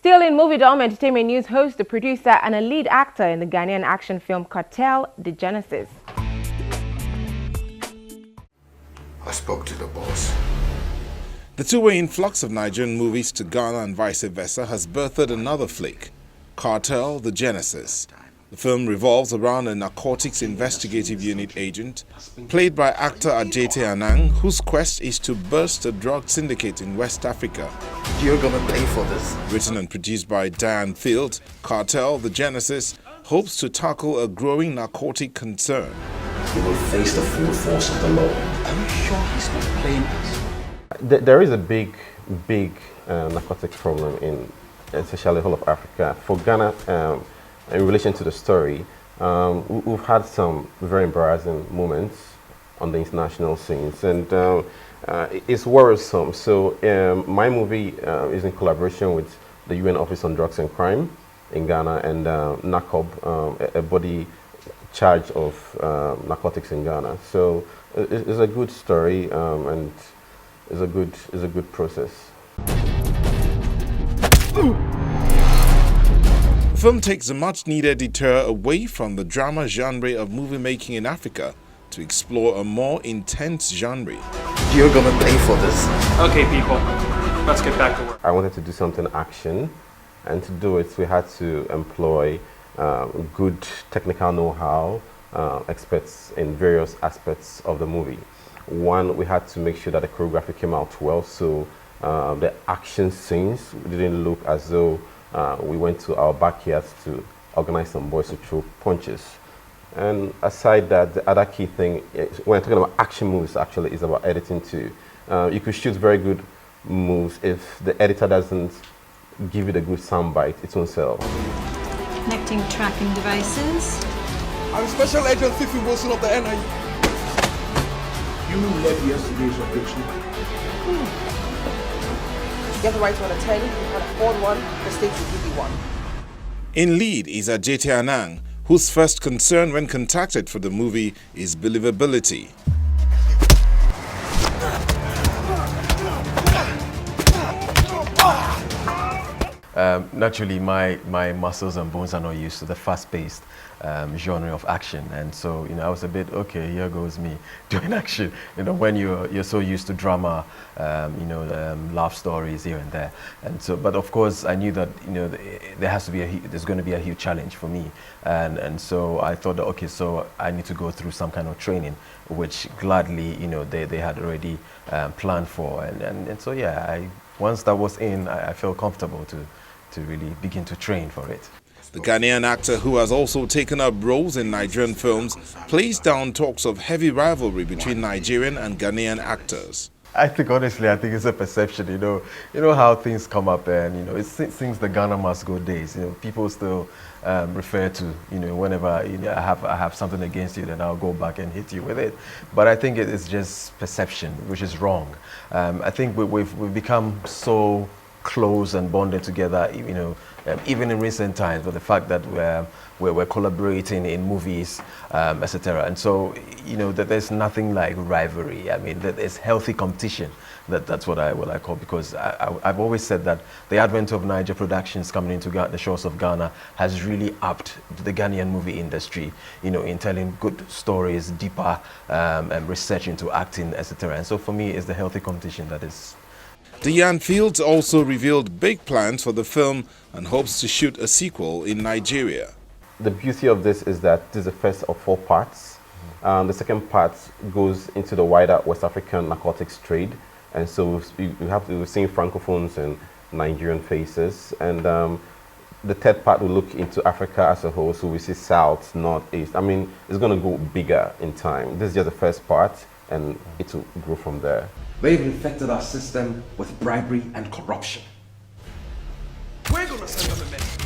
Still in movie dome entertainment news, host, the producer, and a lead actor in the Ghanaian action film Cartel, The Genesis. I spoke to the boss. The two-way influx of Nigerian movies to Ghana and vice versa has birthed another flick, Cartel, The Genesis. The film revolves around a narcotics investigative unit agent, played by actor Ajete Anang, whose quest is to burst a drug syndicate in West Africa. You're gonna pay for this. Written and produced by Dayan, Cartel, The Genesis, hopes to tackle a growing narcotic concern. He will face the full force of the law. Are you sure he's not playing us? There is a big narcotic problem in especially the whole of Africa. For Ghana, in relation to the story, we've had some very embarrassing moments on the international scenes, and it's worrisome. So my movie is in collaboration with the UN Office on Drugs and Crime in Ghana and NACOB, a body charge of narcotics in Ghana. So it's a good story and it's a good process. The film takes a much-needed detour away from the drama genre of movie making in Africa to explore a more intense genre. You're gonna pay for this. Okay, people, let's get back to work. I wanted to do something action, and to do it, we had to employ good technical know-how, experts in various aspects of the movie. One, we had to make sure that the choreography came out well, so the action scenes didn't look as though we went to our backyards to organize some boys to throw punches. And aside that, the other key thing, when talking about action movies, actually, is about editing too. You could shoot very good moves if the editor doesn't give it a good soundbite, it won't sell. Connecting tracking devices. I'm Special Agent Fifi Wilson of the NIE. You led yesterday's operation. You have the right to an attorney, you can afford one, the state will give you one. In lead is Ajete Anang, whose first concern when contacted for the movie is believability. Naturally, my muscles and bones are not used to the fast-paced genre of action, and so I was a bit okay. Here goes me doing action. When you're so used to drama, love stories here and there, and so. But of course, I knew that there's going to be a huge challenge for me, and so I thought that okay, so I need to go through some kind of training, which gladly they had already planned for, and so yeah, once that was in, I felt comfortable to really begin to train for it. The Ghanaian actor, who has also taken up roles in Nigerian films, plays down talks of heavy rivalry between Nigerian and Ghanaian actors. I think honestly, it's a perception. You know how things come up, and it's since the Ghana must go days. People still refer to whenever I have something against you, then I'll go back and hit you with it. But I think it's just perception, which is wrong. I think we've become so close and bonded together, even in recent times, but the fact that we're collaborating in movies, etc. And so, that there's nothing like rivalry. I mean, that there's healthy competition. That's what I call, because I've always said that the advent of Niger productions coming into the shores of Ghana has really upped the Ghanaian movie industry, in telling good stories, deeper research into acting, etc. And so for me, it's the healthy competition that is. Dayan also revealed big plans for the film and hopes to shoot a sequel in Nigeria. The beauty of this is that this is the first of 4 parts. The second part goes into the wider West African narcotics trade, and so we've seen Francophones and Nigerian faces, and the third part will look into Africa as a whole, so we see South, North, East. I mean, it's going to go bigger in time. This is just the first part, and it will grow from there. They've infected our system with bribery and corruption. We're gonna send them a message.